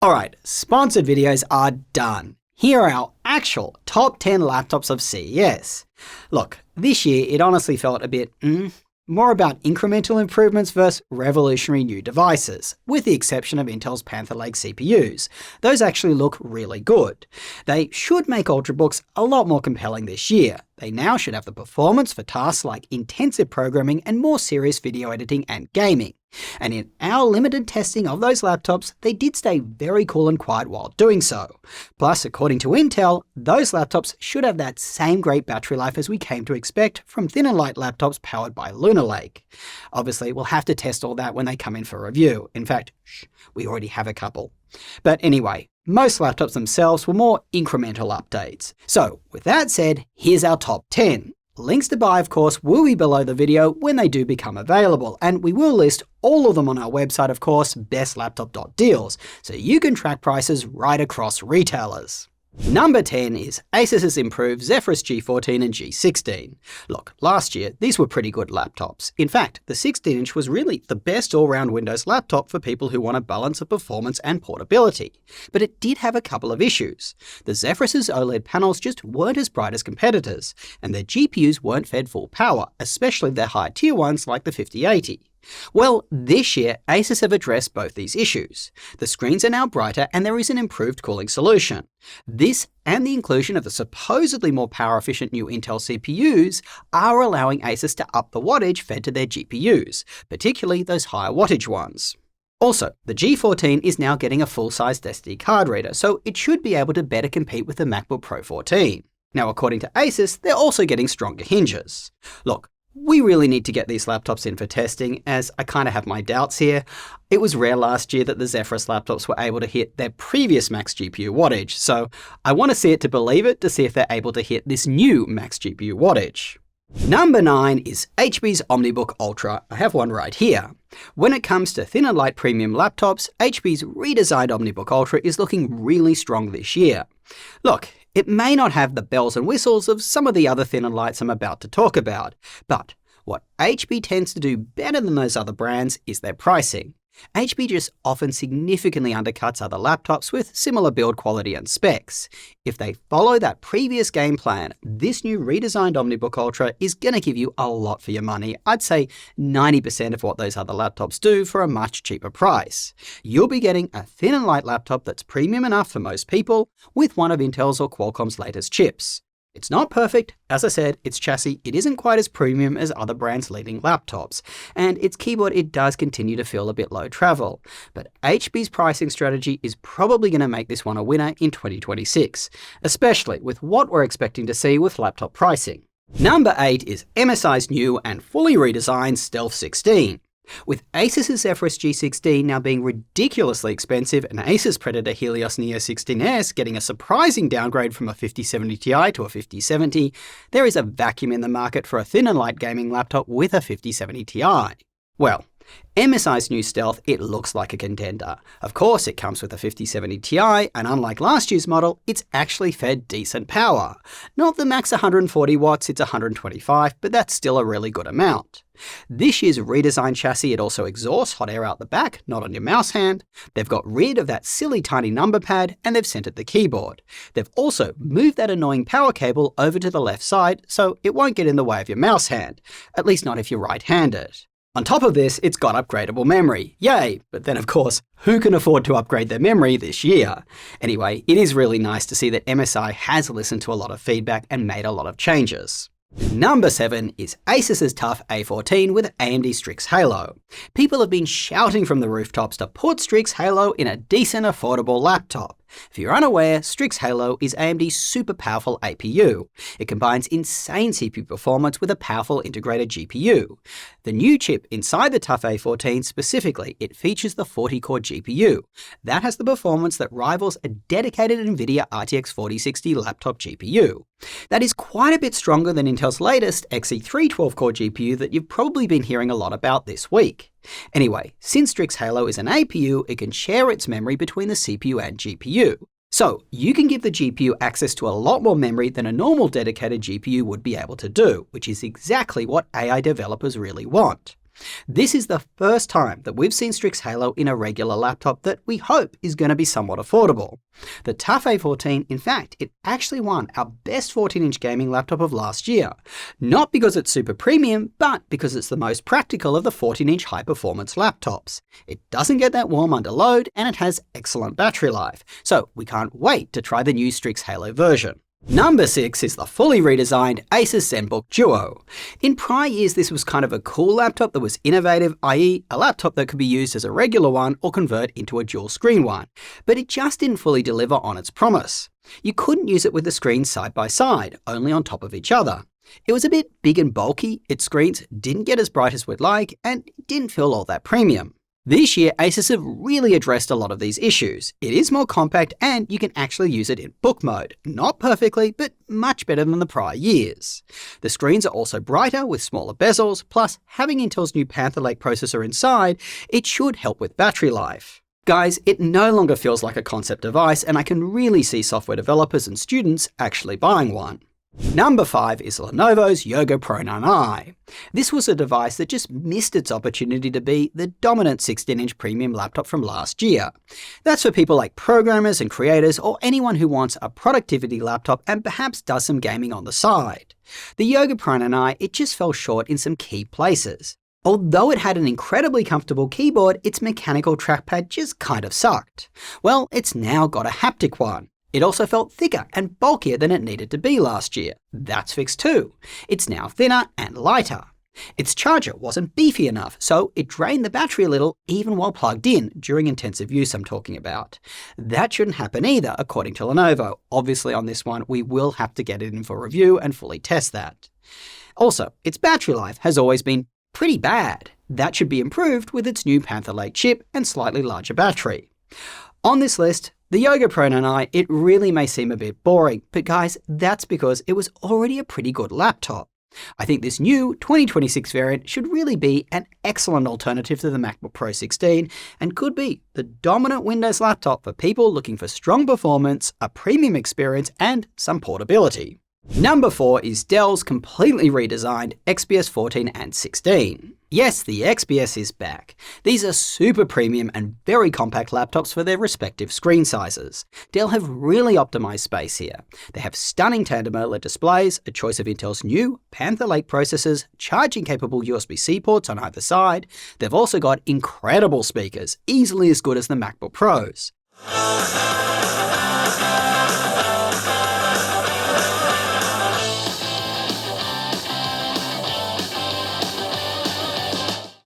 Alright, sponsored videos are done. Here are our actual top 10 laptops of CES. Look, this year it honestly felt a bit, more about incremental improvements versus revolutionary new devices, with the exception of Intel's Panther Lake CPUs. Those actually look really good. They should make Ultrabooks a lot more compelling this year. They now should have the performance for tasks like intensive programming and more serious video editing and gaming. And in our limited testing of those laptops, they did stay very cool and quiet while doing so. Plus, according to Intel, those laptops should have that same great battery life as we came to expect from thin and light laptops powered by Lunar Lake. Obviously, we'll have to test all that when they come in for review. In fact, we already have a couple. But anyway, most laptops themselves were more incremental updates. So, with that said, here's our top 10. Links to buy, of course, will be below the video when they do become available, and we will list all of them on our website, of course, bestlaptop.deals, so you can track prices right across retailers. Number 10 is Asus's improved Zephyrus G14 and G16. Look, last year, these were pretty good laptops. In fact, the 16-inch was really the best all-round Windows laptop for people who want a balance of performance and portability. But it did have a couple of issues. The Zephyrus's OLED panels just weren't as bright as competitors, and their GPUs weren't fed full power, especially their high-tier ones like the 5080. Well, this year, Asus have addressed both these issues. The screens are now brighter and there is an improved cooling solution. This and the inclusion of the supposedly more power-efficient new Intel CPUs are allowing Asus to up the wattage fed to their GPUs, particularly those higher wattage ones. Also, the G14 is now getting a full-sized SD card reader, so it should be able to better compete with the MacBook Pro 14. Now, according to Asus, they're also getting stronger hinges. Look, we really need to get these laptops in for testing, as I kind of have my doubts here. It was rare last year that the Zephyrus laptops were able to hit their previous max GPU wattage, so I want to see it to believe it to see if they're able to hit this new max GPU wattage. Number 9 is HP's OmniBook Ultra. I have one right here. When it comes to thin and light premium laptops, HP's redesigned OmniBook Ultra is looking really strong this year. Look, it may not have the bells and whistles of some of the other thin and lights I'm about to talk about, but what HP tends to do better than those other brands is their pricing. HP just often significantly undercuts other laptops with similar build quality and specs. If they follow that previous game plan, this new redesigned OmniBook Ultra is going to give you a lot for your money. I'd say 90% of what those other laptops do for a much cheaper price. You'll be getting a thin and light laptop that's premium enough for most people with one of Intel's or Qualcomm's latest chips. It's not perfect. As I said, its chassis, it isn't quite as premium as other brands' leading laptops, and its keyboard, it does continue to feel a bit low travel. But HP's pricing strategy is probably going to make this one a winner in 2026, especially with what we're expecting to see with laptop pricing. Number 8 is MSI's new and fully redesigned Stealth 16. With Asus's Zephyrus G16 now being ridiculously expensive and Asus Predator Helios Neo 16S getting a surprising downgrade from a 5070 Ti to a 5070, there is a vacuum in the market for a thin and light gaming laptop with a 5070 Ti. Well, MSI's new Stealth, it looks like a contender. Of course, it comes with a 5070 Ti, and unlike last year's model, it's actually fed decent power. Not the max 140 watts, it's 125, but that's still a really good amount. This year's redesigned chassis, it also exhausts hot air out the back, not on your mouse hand. They've got rid of that silly tiny number pad, and they've centered the keyboard. They've also moved that annoying power cable over to the left side, so it won't get in the way of your mouse hand, at least not if you're right-handed. On top of this, it's got upgradable memory. Yay! But then of course, who can afford to upgrade their memory this year? Anyway, it is really nice to see that MSI has listened to a lot of feedback and made a lot of changes. Number 7 is Asus's TUF A14 with AMD Strix Halo. People have been shouting from the rooftops to put Strix Halo in a decent, affordable laptop. If you're unaware, Strix Halo is AMD's super powerful APU. It combines insane CPU performance with a powerful integrated GPU. The new chip inside the TUF A14 specifically, it features the 40-core GPU. That has the performance that rivals a dedicated NVIDIA RTX 4060 laptop GPU. That is quite a bit stronger than Intel's latest Xe3 12-core GPU that you've probably been hearing a lot about this week. Anyway, since Strix Halo is an APU, it can share its memory between the CPU and GPU. So you can give the GPU access to a lot more memory than a normal dedicated GPU would be able to do, which is exactly what AI developers really want. This is the first time that we've seen Strix Halo in a regular laptop that we hope is going to be somewhat affordable. The TUF A14, in fact, it actually won our best 14-inch gaming laptop of last year. Not because it's super premium, but because it's the most practical of the 14-inch high-performance laptops. It doesn't get that warm under load, and it has excellent battery life, so we can't wait to try the new Strix Halo version. Number 6 is the fully redesigned Asus Zenbook DUO. In prior years, this was kind of a cool laptop that was innovative, i.e. a laptop that could be used as a regular one or convert into a dual screen one, but it just didn't fully deliver on its promise. You couldn't use it with the screens side by side, only on top of each other. It was a bit big and bulky, its screens didn't get as bright as we'd like, and it didn't feel all that premium. This year, Asus have really addressed a lot of these issues. It is more compact and you can actually use it in book mode. Not perfectly, but much better than the prior years. The screens are also brighter with smaller bezels, plus having Intel's new Panther Lake processor inside, it should help with battery life. Guys, it no longer feels like a concept device, and I can really see software developers and students actually buying one. Number 5 is Lenovo's Yoga Pro 9i. This was a device that just missed its opportunity to be the dominant 16-inch premium laptop from last year. That's for people like programmers and creators, or anyone who wants a productivity laptop and perhaps does some gaming on the side. The Yoga Pro 9i, it just fell short in some key places. Although it had an incredibly comfortable keyboard, its mechanical trackpad just kind of sucked. Well, it's now got a haptic one. It also felt thicker and bulkier than it needed to be last year. That's fixed too. It's now thinner and lighter. Its charger wasn't beefy enough, so it drained the battery a little even while plugged in, during intensive use I'm talking about. That shouldn't happen either, according to Lenovo. Obviously on this one, we will have to get it in for review and fully test that. Also, its battery life has always been pretty bad. That should be improved with its new Panther Lake chip and slightly larger battery. On this list, the Yoga Pro 9i, it really may seem a bit boring, but guys, that's because it was already a pretty good laptop. I think this new 2026 variant should really be an excellent alternative to the MacBook Pro 16 and could be the dominant Windows laptop for people looking for strong performance, a premium experience, and some portability. Number 4 is Dell's completely redesigned XPS 14 and 16. Yes, the XPS is back. These are super premium and very compact laptops for their respective screen sizes. Dell have really optimized space here. They have stunning tandem OLED displays, a choice of Intel's new Panther Lake processors, charging-capable USB-C ports on either side. They've also got incredible speakers, easily as good as the MacBook Pros.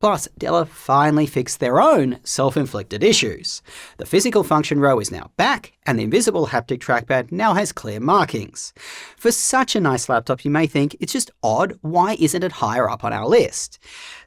Plus, Dell have finally fixed their own self-inflicted issues. The physical function row is now back, and the invisible haptic trackpad now has clear markings. For such a nice laptop, you may think it's just odd, why isn't it higher up on our list?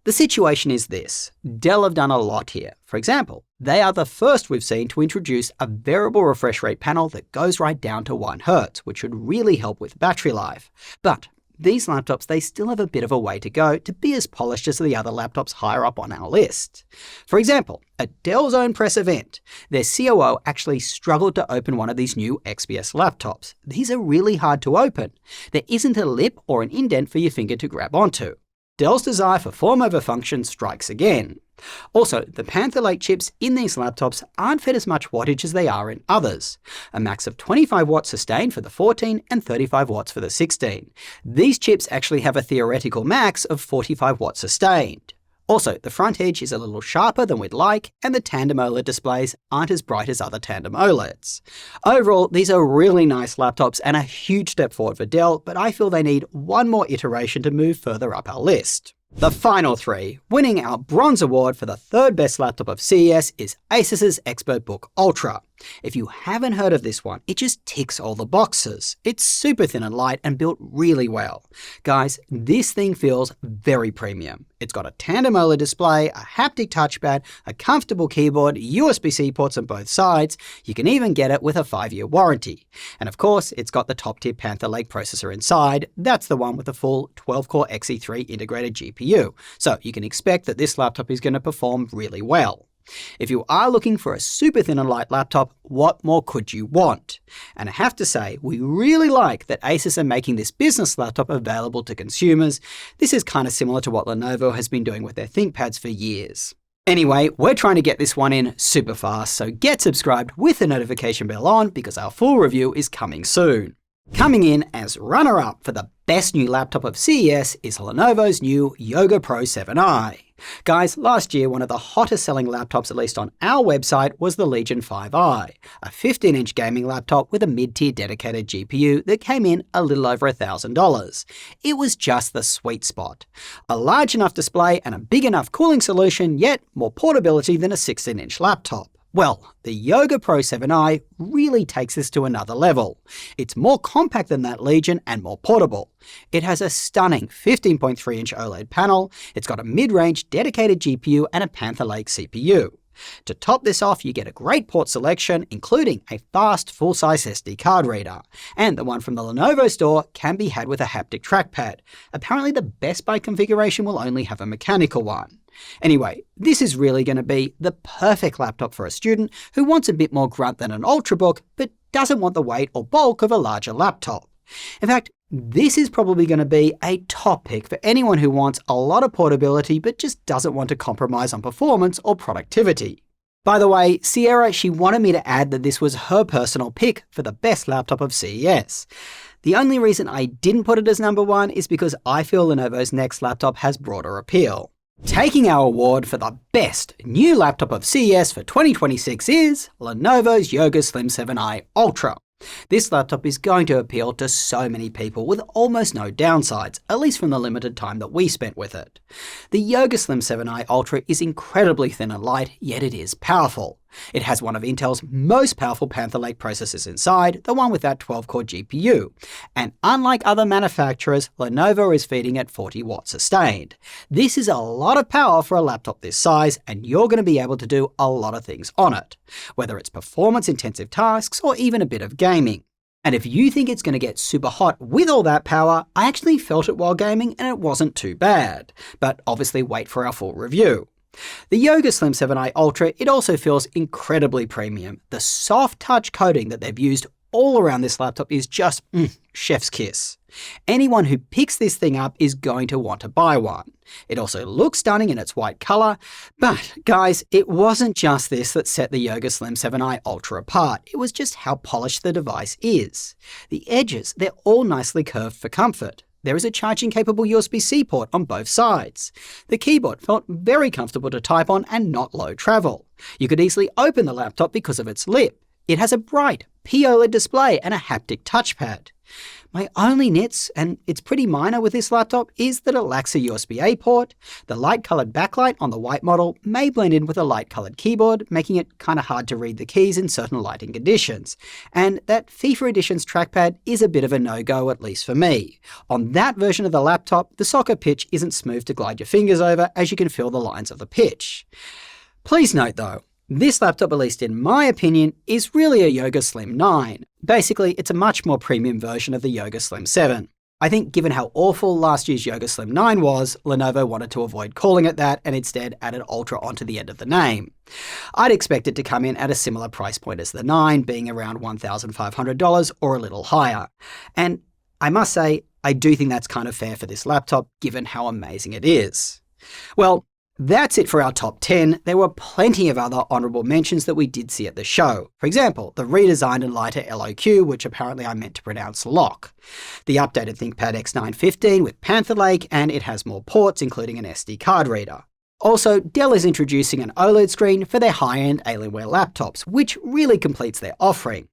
The situation is this. Dell have done a lot here. For example, they are the first we've seen to introduce a variable refresh rate panel that goes right down to 1 Hz, which should really help with battery life. But these laptops, they still have a bit of a way to go to be as polished as the other laptops higher up on our list. For example, at Dell's own press event, their COO actually struggled to open one of these new XPS laptops. These are really hard to open. There isn't a lip or an indent for your finger to grab onto. Dell's desire for form over function strikes again. Also, the Panther Lake chips in these laptops aren't fed as much wattage as they are in others. A max of 25 watts sustained for the 14 and 35 watts for the 16. These chips actually have a theoretical max of 45 watts sustained. Also, the front edge is a little sharper than we'd like, and the tandem OLED displays aren't as bright as other tandem OLEDs. Overall, these are really nice laptops and a huge step forward for Dell, but I feel they need one more iteration to move further up our list. The final 3, winning our Bronze Award for the 3rd best laptop of CES, is Asus's ExpertBook Ultra. If you haven't heard of this one, it just ticks all the boxes. It's super thin and light and built really well. Guys, this thing feels very premium. It's got a tandem OLED display, a haptic touchpad, a comfortable keyboard, USB-C ports on both sides. You can even get it with a 5-year warranty. And of course, it's got the top-tier Panther Lake processor inside. That's the one with the full 12-core Xe3 integrated GPU. So you can expect that this laptop is going to perform really well. If you are looking for a super thin and light laptop, what more could you want? And I have to say, we really like that Asus are making this business laptop available to consumers. This is kind of similar to what Lenovo has been doing with their ThinkPads for years. Anyway, we're trying to get this one in super fast, so get subscribed with the notification bell on because our full review is coming soon. Coming in as runner-up for the best new laptop of CES is Lenovo's new Yoga Pro 7i. Guys, last year one of the hottest selling laptops, at least on our website, was the Legion 5i, a 15-inch gaming laptop with a mid-tier dedicated GPU that came in a little over $1,000. It was just the sweet spot. A large enough display and a big enough cooling solution, yet more portability than a 16-inch laptop. Well, the Yoga Pro 7i really takes this to another level. It's more compact than that Legion and more portable. It has a stunning 15.3-inch OLED panel, it's got a mid-range dedicated GPU and a Panther Lake CPU. To top this off, you get a great port selection, including a fast full-size SD card reader. And the one from the Lenovo store can be had with a haptic trackpad. Apparently the Best Buy configuration will only have a mechanical one. Anyway, this is really going to be the perfect laptop for a student who wants a bit more grunt than an Ultrabook, but doesn't want the weight or bulk of a larger laptop. In fact, this is probably going to be a top pick for anyone who wants a lot of portability but just doesn't want to compromise on performance or productivity. By the way, Sierra, she wanted me to add that this was her personal pick for the best laptop of CES. The only reason I didn't put it as number one is because I feel Lenovo's next laptop has broader appeal. Taking our award for the best new laptop of CES for 2026 is Lenovo's Yoga Slim 7i Ultra. This laptop is going to appeal to so many people with almost no downsides, at least from the limited time that we spent with it. The Yoga Slim 7i Ultra is incredibly thin and light, yet it is powerful. It has one of Intel's most powerful Panther Lake processors inside, the one with that 12-core GPU. And unlike other manufacturers, Lenovo is feeding it 40 watts sustained. This is a lot of power for a laptop this size, and you're going to be able to do a lot of things on it, whether it's performance-intensive tasks or even a bit of gaming. And if you think it's going to get super hot with all that power, I actually felt it while gaming and it wasn't too bad. But obviously wait for our full review. The Yoga Slim 7i Ultra, it also feels incredibly premium. The soft touch coating that they've used all around this laptop is just chef's kiss. Anyone who picks this thing up is going to want to buy one. It also looks stunning in its white color, but guys, it wasn't just this that set the Yoga Slim 7i Ultra apart, it was just how polished the device is. The edges, they're all nicely curved for comfort. There is a charging-capable USB-C port on both sides. The keyboard felt very comfortable to type on and not low travel. You could easily open the laptop because of its lip. It has a bright POLED display and a haptic touchpad. My only nits, and it's pretty minor with this laptop, is that it lacks a USB-A port. The light-coloured backlight on the white model may blend in with a light-coloured keyboard, making it kind of hard to read the keys in certain lighting conditions. And that FIFA Edition's trackpad is a bit of a no-go, at least for me. On that version of the laptop, the soccer pitch isn't smooth to glide your fingers over, as you can feel the lines of the pitch. Please note though, this laptop, at least in my opinion, is really a Yoga Slim 9. Basically, it's a much more premium version of the Yoga Slim 7. I think given how awful last year's Yoga Slim 9 was, Lenovo wanted to avoid calling it that and instead added Ultra onto the end of the name. I'd expect it to come in at a similar price point as the 9, being around $1,500 or a little higher. And I must say, I do think that's kind of fair for this laptop, given how amazing it is. Well, that's it for our top 10. There were plenty of other honourable mentions that we did see at the show. For example, the redesigned and lighter LOQ, which apparently I meant to pronounce lock. The updated ThinkPad X915 with Panther Lake, and it has more ports, including an SD card reader. Also, Dell is introducing an OLED screen for their high-end Alienware laptops, which really completes their offering.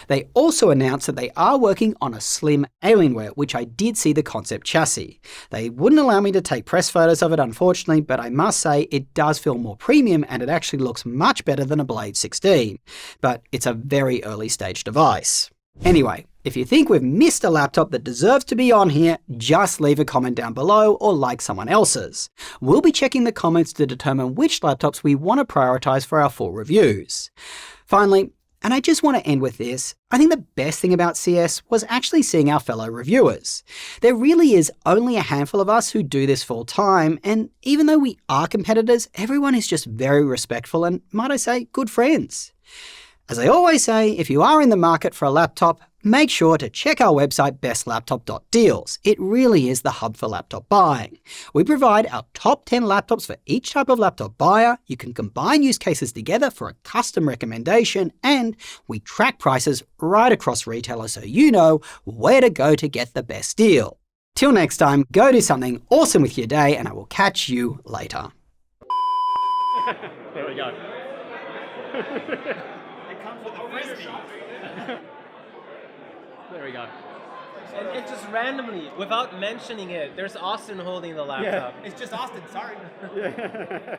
They also announced that they are working on a slim Alienware, which I did see the concept chassis. They wouldn't allow me to take press photos of it, unfortunately, but I must say it does feel more premium and it actually looks much better than a Blade 16. But it's a very early stage device. Anyway, if you think we've missed a laptop that deserves to be on here, just leave a comment down below or like someone else's. We'll be checking the comments to determine which laptops we want to prioritize for our full reviews. Finally, And I just want to end with this. I think the best thing about CS was actually seeing our fellow reviewers. There really is only a handful of us who do this full time, and even though we are competitors, everyone is just very respectful and, might I say, good friends. As I always say, if you are in the market for a laptop, make sure to check our website bestlaptop.deals. It really is the hub for laptop buying. We provide our top 10 laptops for each type of laptop buyer. You can combine use cases together for a custom recommendation, and we track prices right across retailers so you know where to go to get the best deal. Till next time, go do something awesome with your day, and I will catch you later. There we go. It comes with a frisbee. There we go. And just randomly, without mentioning it, there's Austin holding the laptop. It's just Austin, sorry. Yeah.